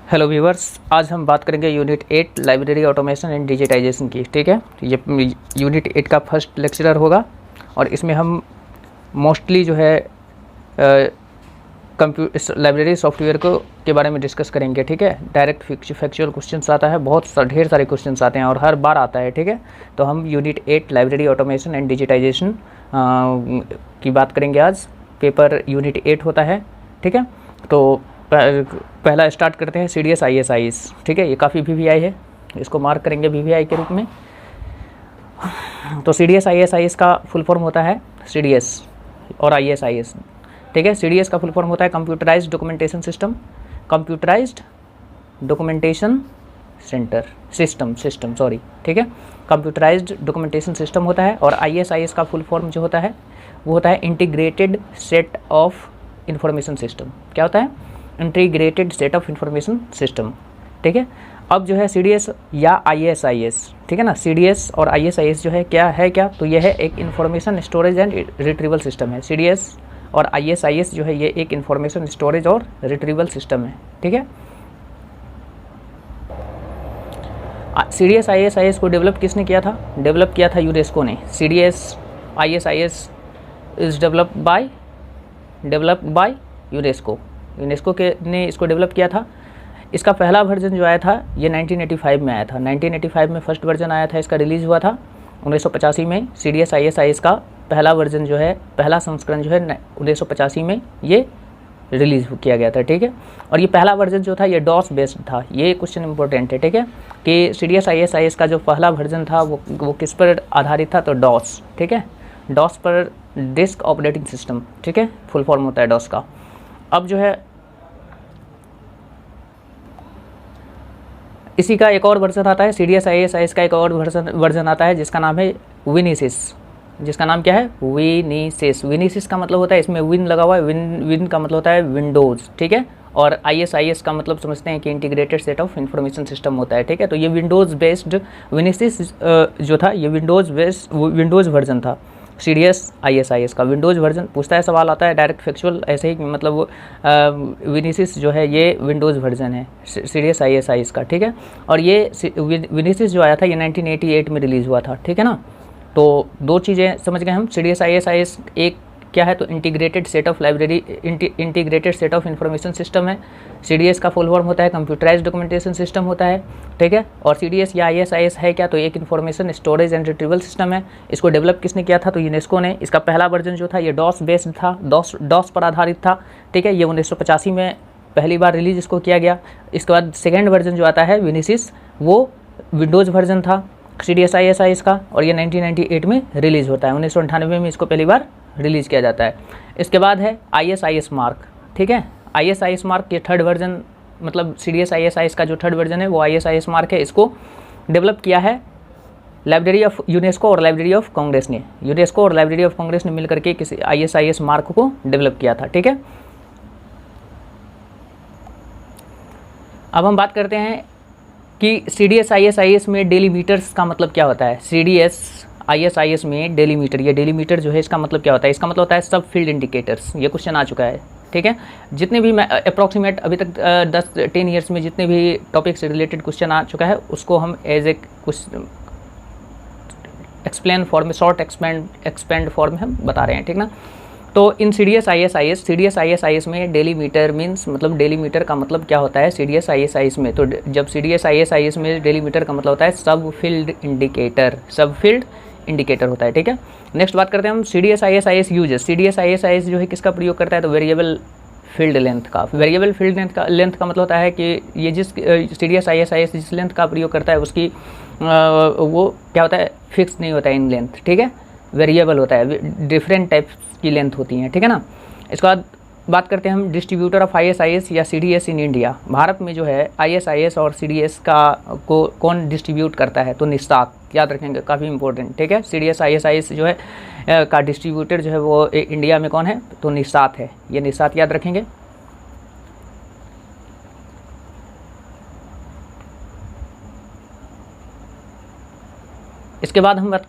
Hello viewers, आज हम बात करेंगे unit 8 library automation and digitisation की। ठीक है, ये यूनिट 8 का फर्स्ट लेक्चरर होगा और इसमें हम मोस्टली जो है कंप्यूटर लाइब्रेरी सॉफ्टवेयर को के बारे में डिस्कस करेंगे। ठीक है, डायरेक्ट फैक्चुअल क्वेश्चंस आता है, बहुत ढेर सारे क्वेश्चंस आते हैं और हर बार आता है। ठीक है, तो हम unit 8 library automation and digitisation की बात करेंगे आज। पेपर यूनिट 8 होता है। ठीक है, तो पहला स्टार्ट करते हैं CDS ISIS। ठीक है, ये काफ़ी VVI है, इसको मार्क करेंगे VVI के रूप में। तो CDS ISIS का फुल फॉर्म होता है CDS और ISIS। ठीक है, CDS का फुल फॉर्म होता है computerised documentation system, computerised documentation system sorry. ठीक है, कंप्यूटराइज्ड डॉक्यूमेंटेशन सिस्टम होता है। और ISIS का फुल फॉर्म जो होता है वो होता है integrated set of information system. क्या होता है? Integrated set of information system. ठीक है, अब जो है CDS या ISIS, ठीक है ना, CDS और ISIS जो है क्या तो यह है एक information storage and retrieval system है। CDS और ISIS जो है ये एक इंफॉर्मेशन स्टोरेज और रिट्रीवल सिस्टम है। ठीक है, CDS ISIS को डेवलप किसने किया था? डेवलप किया था यूनेस्को ने। CDS ISIS is developed by UNESCO के ने इसको डेवलप किया था। इसका पहला वर्जन जो आया था ये 1985 में आया था। 1985 में फर्स्ट वर्जन आया था, इसका रिलीज़ हुआ था 1985 में। CDS ISIS का पहला वर्जन जो है, पहला संस्करण जो है 1985 में ये रिलीज़ किया गया था। ठीक है, और ये पहला वर्जन जो था ये DOS बेस्ड था। ये क्वेश्चन इंपॉर्टेंट है। ठीक है, कि CDS ISIS का जो पहला वर्जन था वो किस पर आधारित था? तो DOS। ठीक है, DOS पर डिस्क ऑपरेटिंग सिस्टम। ठीक है, फुल फॉर्म होता है DOS का। अब जो है इसी का एक और वर्जन आता है, CDS ISIS का एक और वर्जन आता है जिसका नाम है विनिसिस। जिसका नाम क्या है? विनिसिस। विनिसिस का मतलब होता है, इसमें विन लगा हुआ है, विन का मतलब होता है विंडोज़। ठीक है, और ISIS का मतलब समझते हैं कि integrated set of information system होता है। ठीक है, तो ये विंडोज़ बेस्ड विनिसिस जो था ये विंडोज़ वर्जन था। CDS ISIS का विंडोज़ वर्जन पूछता है, सवाल आता है डायरेक्ट फैक्चुअल ऐसे ही, मतलब विनिसिस जो है ये विंडोज़ वर्जन है CDS ISIS का। ठीक है, और ये विनिसिस जो आया था ये 1988 में रिलीज़ हुआ था। ठीक है ना, तो दो चीज़ें समझ गए हम। CDS ISIS एक क्या है? तो integrated set of integrated set of information system है। CDS का फुल फॉर्म होता है कंप्यूटराइज्ड डॉक्यूमेंटेशन सिस्टम होता है। ठीक है, और CDS या ISIS है क्या? तो एक information storage and retrieval system है। इसको डेवलप किसने किया था? तो यूनेस्को ने। इसका पहला वर्जन जो था ये DOS बेस्ड था, DOS पर आधारित था। ठीक है, ये 1985 में पहली बार रिलीज इसको किया गया। इसके बाद सेकेंड वर्जन जो आता है विनिसिस, वो विंडोज़ वर्जन था CDS ISIS का, और ये 1998 में रिलीज़ होता है। 1998 में इसको पहली बार रिलीज़ किया जाता है। इसके बाद है ISIS मार्क। ठीक है, ISIS मार्क ये थर्ड वर्जन, मतलब CDS ISIS का जो थर्ड वर्जन है वो ISIS मार्क है। इसको डेवलप किया है लाइब्रेरी ऑफ यूनेस्को और लाइब्रेरी ऑफ कांग्रेस ने। यूनेस्को और लाइब्रेरी ऑफ कांग्रेस ने मिलकर के किसी ISIS मार्क को डेवलप किया था। ठीक है, अब हम बात करते हैं कि CDS ISIS में डेलीमीटर्स का मतलब क्या होता है। CDS ISIS में डेलीमीटर, ये डेलीमीटर जो है इसका मतलब क्या होता है? इसका मतलब होता है सब फील्ड इंडिकेटर्स। ये क्वेश्चन आ चुका है। ठीक है, जितने भी मैं अप्रॉक्सीमेट अभी तक 10 ईयर्स में जितने भी टॉपिक से रिलेटेड क्वेश्चन आ चुका है उसको हम एज ए एक्सप्लेन फॉर्म में, शॉर्ट एक्सपेंड फॉर्म में हम बता रहे हैं। ठीक ना, तो इन CDS ISIS में डेलीमीटर मीन्स, मतलब डेलीमीटर का मतलब क्या होता है CDS ISIS में? तो जब CDS ISIS में डेलीमीटर का मतलब होता है सब फील्ड इंडिकेटर होता है। ठीक है, नेक्स्ट बात करते हैं हम CDS ISIS uses. CDS ISIS जो है किसका प्रयोग करता है? तो वेरिएबल फील्ड लेंथ का। वेरिएबल फील्ड लेंथ का मतलब होता है कि ये जिस CDS ISIS जिस लेंथ का प्रयोग करता है उसकी वो क्या होता है? फिक्स नहीं होता है इन लेंथ। ठीक है, वेरिएबल होता है, डिफरेंट टाइप्स की लेंथ होती हैं। ठीक है ना, इसके बाद बात करते हैं हम डिस्ट्रीब्यूटर ऑफ ISIS या CDS इन इंडिया। भारत में जो है ISIS और CDS का कौन डिस्ट्रीब्यूट करता है? तो निस्सात। याद रखेंगे, काफ़ी इंपॉर्टेंट। ठीक है, CDS ISIS जो है का डिस्ट्रीब्यूटर जो है वो इंडिया में कौन है? तो निस्सात है। ये निस्सात याद रखेंगे। इसके बाद हम बात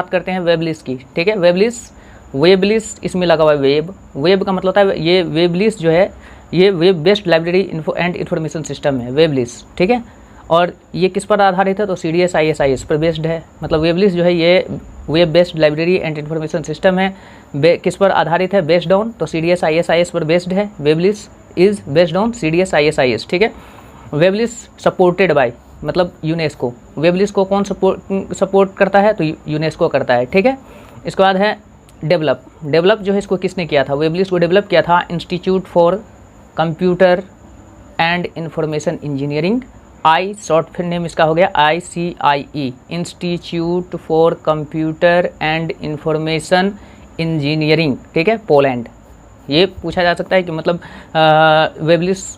करते हैं वेबलिस की। ठीक है, वेबलिस इसमें लगा हुआ है वेब का मतलब होता है, ये वेबलिस जो है ये web based library info and information system है, वेबलिस, ठीक है। और ये किस पर आधारित है, तो CDS ISIS पर बेस्ड है। मतलब वेबलिस जो है ये web based library and information system है, किस पर आधारित है, बेस्ड ऑन, तो CDS ISIS पर बेस्ड है। WebLIS is based on CDS ISIS, ठीक है। वेबलिस सपोर्टेड बाय, मतलब यूनेस्को। वेबलिस को कौन सपोर्ट करता है, तो यूनेस्को करता है, ठीक है। इसके बाद है डेवलप जो है इसको किसने किया था, वेबलिस को डेवलप किया था institute for computer and information engineering, short फिर नेम इसका हो गया ICIE, institute for computer and information engineering, ठीक है, पोलैंड। ये पूछा जा सकता है कि मतलब वेबलिस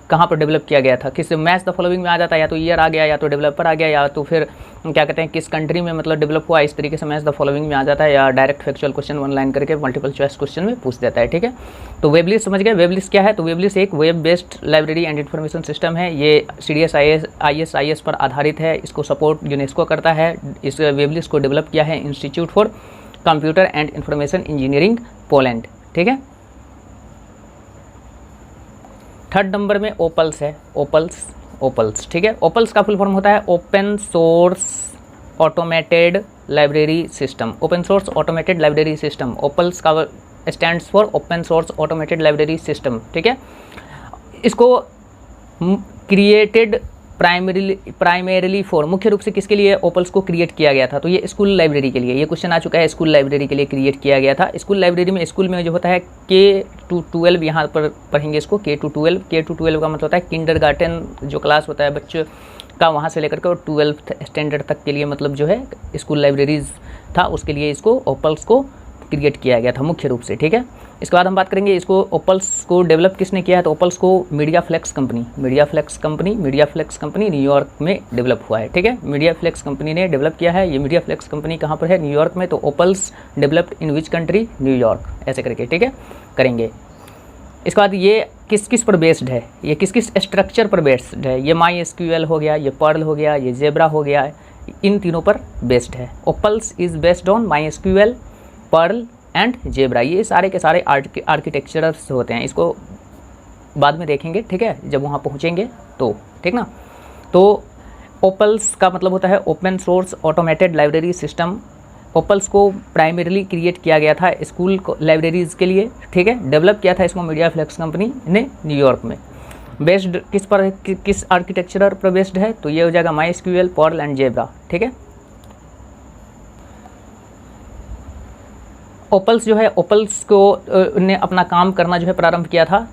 कहाँ पर डेवलप किया गया था, किस मैच द फॉलोइंग में आ जाता है, या तो ईयर आ गया, या तो डेवलपर आ गया, या तो फिर क्या कहते हैं किस कंट्री में मतलब डेवलप हुआ, इस तरीके से मैच द फॉलोइंग में आ जाता है, या direct factual question one line करके मल्टीपल चॉइस क्वेश्चन में पूछ देता है, ठीक है। तो वेबलिस समझ गए, वेबलिस क्या है, तो वेबलिस एक web based library and information system है। ये CDS ISIS पर आधारित है, इसको सपोर्ट यूनेस्को करता है। इस वेबलिस को डेवलप किया है institute for computer and information engineering, Poland, ठीक है। थर्ड नंबर में ओपल्स है, ओपल्स, ठीक है। ओपल्स का फुल फॉर्म होता है open source automated library system, open source automated library system. OPALS का stands for open source automated library system, ठीक है। इसको क्रिएटेड प्राइमरीली फॉर, मुख्य रूप से किसके लिए ओपल्स को क्रिएट किया गया था, तो ये स्कूल लाइब्रेरी के लिए, ये क्वेश्चन आ चुका है, स्कूल लाइब्रेरी के लिए क्रिएट किया गया था। स्कूल लाइब्रेरी में, स्कूल में जो होता है K-12 यहाँ पर पढ़ेंगे इसको, K-12 का मतलब होता है किंडरगार्टन जो क्लास होता है बच्चों का, वहाँ से लेकर के और 12th स्टैंडर्ड तक के लिए मतलब जो है स्कूल लाइब्रेरीज था, उसके लिए इसको ओपल्स को क्रिएट किया गया था मुख्य रूप से, ठीक है। इसके बाद हम बात करेंगे इसको ओपल्स को डेवलप किसने किया है, तो ओपल्स को मीडियाफ्लेक्स कंपनी न्यूयॉर्क में डेवलप हुआ है, ठीक है। मीडियाफ्लेक्स कंपनी ने डेवलप किया है। ये मीडियाफ्लेक्स कंपनी कहाँ पर है, न्यूयॉर्क में। तो OPALS developed in which country, New York, ऐसे करके, ठीक है, करेंगे। इसके बाद ये किस पर बेस्ड है, ये किस स्ट्रक्चर पर बेस्ड है, ये MySQL हो गया, ये पर्ल हो गया, ये जेब्रा हो गया, इन तीनों पर बेस्ड है। OPALS is based on MySQL, Perl and Zebra. ये सारे के सारे आर्किटेक्चर्स होते हैं, इसको बाद में देखेंगे, ठीक है, जब वहाँ पहुँचेंगे तो, ठीक ना। तो ओपल्स का मतलब होता है open source automated library system. OPALS को प्राइमरीली क्रिएट किया गया था स्कूल लाइब्रेरीज के लिए, ठीक है। डेवलप किया था इसको मीडियाफ्लेक्स कंपनी ने न्यूयॉर्क में। बेस्ड किस पर, किस आर्किटेक्चर पर बेस्ड है, तो ये हो जाएगा MySQL, पर्ल एंड जेब्रा, ठीक है। ओपल्स जो है, ओपल्स को ने अपना काम करना जो है प्रारंभ किया था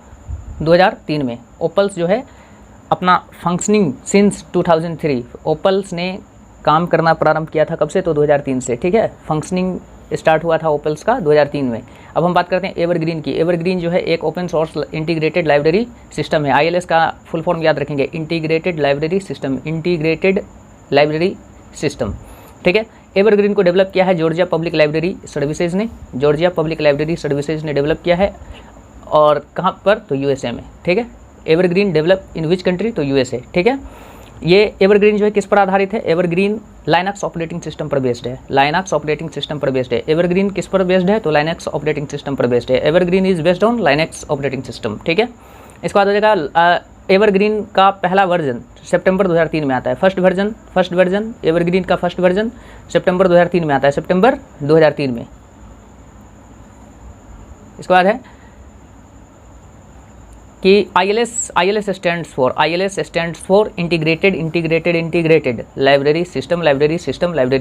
2003 में। ओपल्स जो है अपना फंक्शनिंग सिंस 2003, ओपल्स ने काम करना प्रारंभ किया था कब से, तो 2003 से, ठीक है। फंक्शनिंग स्टार्ट हुआ था ओपल्स का 2003 में। अब हम बात करते हैं एवरग्रीन की। एवरग्रीन जो है एक open source integrated library system है। ILS का फुल फॉर्म याद रखेंगे, इंटीग्रेटेड लाइब्रेरी सिस्टम, ठीक है। एवरग्रीन को डेवलप किया है जॉर्जिया पब्लिक लाइब्रेरी सर्विसेज ने, डेवलप किया है। और कहाँ पर, तो USA में, ठीक है। Evergreen develop in which country, तो USA, ठीक है। ये एवरग्रीन जो है किस पर आधारित है, एवरग्रीन लाइनक्स ऑपरेटिंग सिस्टम पर बेस्ड है, एवरग्रीन किस पर बेस्ड है, तो लाइनक्स ऑपरेटिंग सिस्टम पर बेस्ड है। Evergreen is based on Linux operating system, ठीक है। इसके बाद हो जाएगा एवरग्रीन का पहला वर्जन सितंबर 2003 में आता है। फर्स्ट वर्जन एवरग्रीन का फर्स्ट वर्जन सितंबर 2003 में आता है, सितंबर 2003 में। इसके बाद है कि ILS stands for integrated library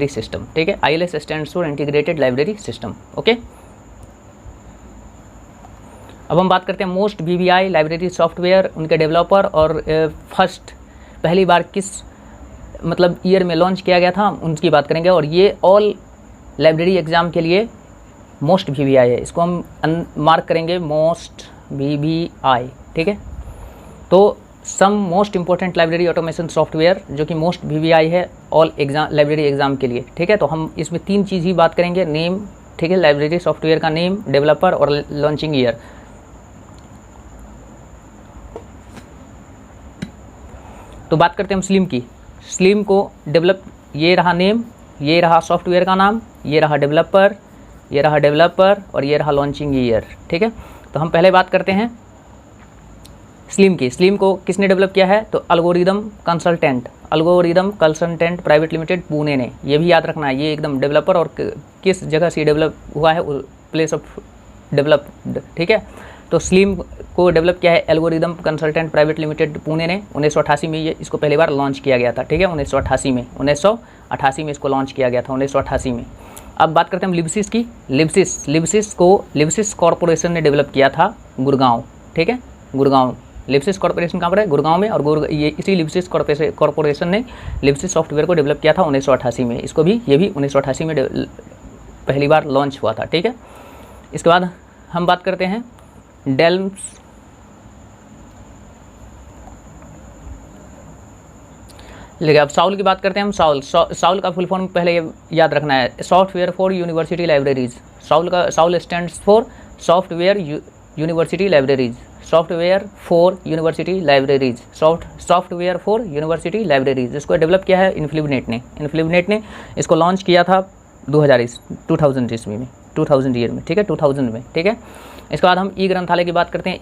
system, ठीक है। ILS stands for integrated library system, okay. अब हम बात करते हैं मोस्ट VBI लाइब्रेरी सॉफ्टवेयर, उनके डेवलपर और पहली बार किस मतलब ईयर में लॉन्च किया गया था, उनकी बात करेंगे। और ये ऑल लाइब्रेरी एग्ज़ाम के लिए मोस्ट VBI है, इसको हम मार्क करेंगे मोस्ट VBI, ठीक है। तो some most important library automation software जो कि मोस्ट VBI है ऑल लाइब्रेरी एग्ज़ाम के लिए, ठीक है। तो हम इसमें तीन चीज़ ही बात करेंगे, नेम, ठीक है, लाइब्रेरी सॉफ्टवेयर का नेम, डेवलपर और लॉन्चिंग ईयर। तो बात करते हैं हम स्लिम की। स्लिम को डेवलप, ये रहा नेम, ये रहा सॉफ्टवेयर का नाम, ये रहा डेवलपर और ये रहा लॉन्चिंग ईयर, ठीक है। तो हम पहले बात करते हैं स्लीम को किसने डेवलप किया है? तो algorithm consultant private limited Pune ने। ये भी याद रखना है, ये एकदम डेवलपर और किस जगह से डेवलप हुआ है, प्लेस ऑफ डेवलप्ड, ठीक है। तो स्लीम को डेवलप किया है algorithm consultant private limited Pune ने। 1988 में ये इसको पहली बार लॉन्च किया गया था, ठीक है। 1988 में इसको लॉन्च किया गया था, 1988 में। अब बात करते हैं हम लिब्सिस की। लिब्सिस कॉर्पोरेशन ने डेवलप किया था गुड़गांव, ठीक है, गुड़गांव। लिब्सिस कॉर्पोरेशन कहाँ पर है? गुड़गांव में। और ये इसी लिब्सिस कॉर्पोरेशन ने लिब्सिस सॉफ्टवेयर को डेवलप किया था 1988 में। इसको भी, ये भी 1988 में पहली बार लॉन्च हुआ था, ठीक है। इसके बाद हम बात करते हैं डेल्म्स। लेकिन अब साउल की बात करते हैं हम। साउल का फुल फॉर्म पहले याद रखना है, software for university libraries. Saul stands for software university libraries, software for university libraries. इसको डेवलप किया है इन्फ्लिबनेट ने इसको लॉन्च किया था 2000 ईस्वी में, 2000 ईयर में, ठीक है, 2000 में, ठीक है। इसके बाद हम ई ग्रंथालय की बात करते हैं।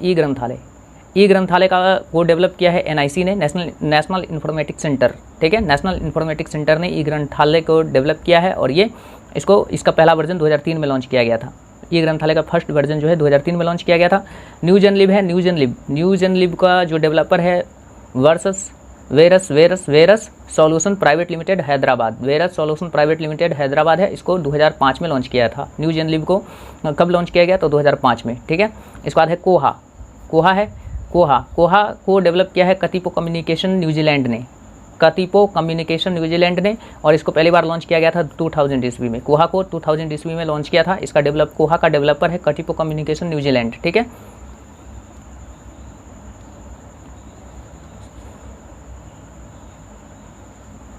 ई ग्रंथालय का वो डेवलप किया है एनआईसी ने, नेशनल इंफॉर्मेटिक्स सेंटर, ठीक है। नेशनल इंफॉर्मेटिक्स सेंटर ने ई ग्रंथालय को डेवलप किया है और इसका पहला वर्जन 2003 में लॉन्च किया गया था। ई ग्रंथालय का फर्स्ट वर्जन जो है 2003 में लॉन्च किया गया था। न्यूजनलिब है, न्यूजनलिब का जो डेवलपर है Verus solution private limited Hyderabad है। इसको 2005 में लॉन्च किया था। न्यूजनलिब को कब लॉन्च किया गया? तो 2005 में, ठीक है। इसके बाद है कोहा को डेवलप किया है कतिपो कम्युनिकेशन न्यूजीलैंड ने, और इसको पहली बार लॉन्च किया गया था 2000 ईस्वी में। कोहा को 2000 ईस्वी में लॉन्च किया था। कोहा का डेवलपर है कतिपो कम्युनिकेशन न्यूजीलैंड, ठीक है।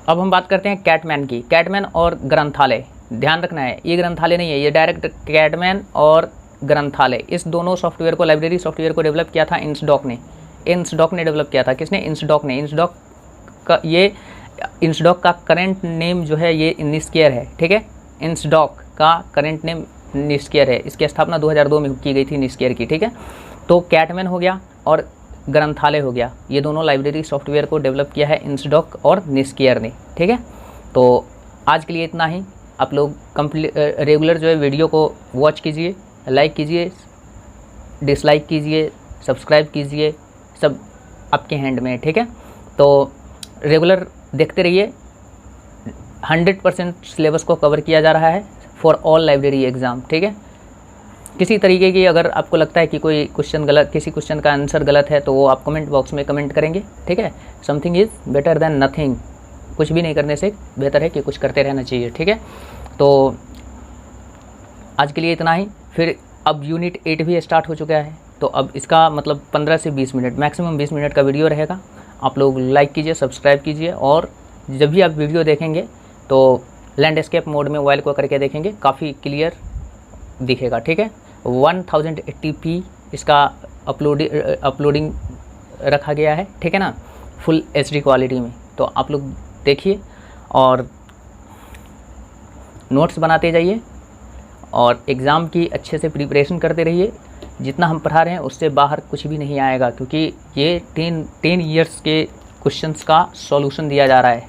अब हम बात करते हैं कैटमैन की। कैटमैन और ग्रंथालय, ध्यान रखना है, ये ग्रंथालय नहीं है, ये डायरेक्ट कैटमैन और ग्रंथालय, इस दोनों सॉफ्टवेयर को, लाइब्रेरी सॉफ्टवेयर को डेवलप किया था इंसडॉक ने डेवलप किया था। किसने? इंसडॉक का करेंट नेम जो है ये निस्केयर है, ठीक है। इंसडॉक का करेंट नेम निस्केयर है। इसकी स्थापना 2002 में की गई थी निस्केयर की, ठीक है। तो कैटमैन हो गया और ग्रंथालय हो गया, ये दोनों लाइब्रेरी सॉफ्टवेयर को डेवलप किया है इंसडॉक और निस्केयर ने, ठीक है। तो आज के लिए इतना ही। आप लोग रेगुलर जो है वीडियो को वॉच कीजिए, लाइक कीजिए, डिसलाइक कीजिए, सब्सक्राइब कीजिए, सब आपके हैंड में है, ठीक है। तो रेगुलर देखते रहिए। 100% सिलेबस को कवर किया जा रहा है फॉर ऑल लाइब्रेरी एग्ज़ाम, ठीक है। किसी तरीके की अगर आपको लगता है कि कोई क्वेश्चन गलत, किसी क्वेश्चन का आंसर गलत है, तो वो आप कमेंट बॉक्स में कमेंट करेंगे, ठीक है। Something is better than nothing, कुछ भी नहीं करने से बेहतर है कि कुछ करते रहना चाहिए, ठीक है। तो आज के लिए इतना ही। फिर अब यूनिट 8 भी स्टार्ट हो चुका है, तो अब इसका मतलब 15 से 20 मिनट, मैक्सिमम 20 मिनट का वीडियो रहेगा। आप लोग लाइक कीजिए, सब्सक्राइब कीजिए, और जब भी आप वीडियो देखेंगे तो लैंडस्केप मोड में मोबाइल को करके देखेंगे, काफ़ी क्लियर दिखेगा, ठीक है। 1080p इसका अपलोडिंग रखा गया है, ठीक है ना, फुल HD क्वालिटी में। तो आप लोग देखिए और नोट्स बनाते जाइए और एग्ज़ाम की अच्छे से प्रिपरेशन करते रहिए। जितना हम पढ़ा रहे हैं उससे बाहर कुछ भी नहीं आएगा, क्योंकि ये 10 ईयर्स के क्वेश्चंस का सॉल्यूशन दिया जा रहा है,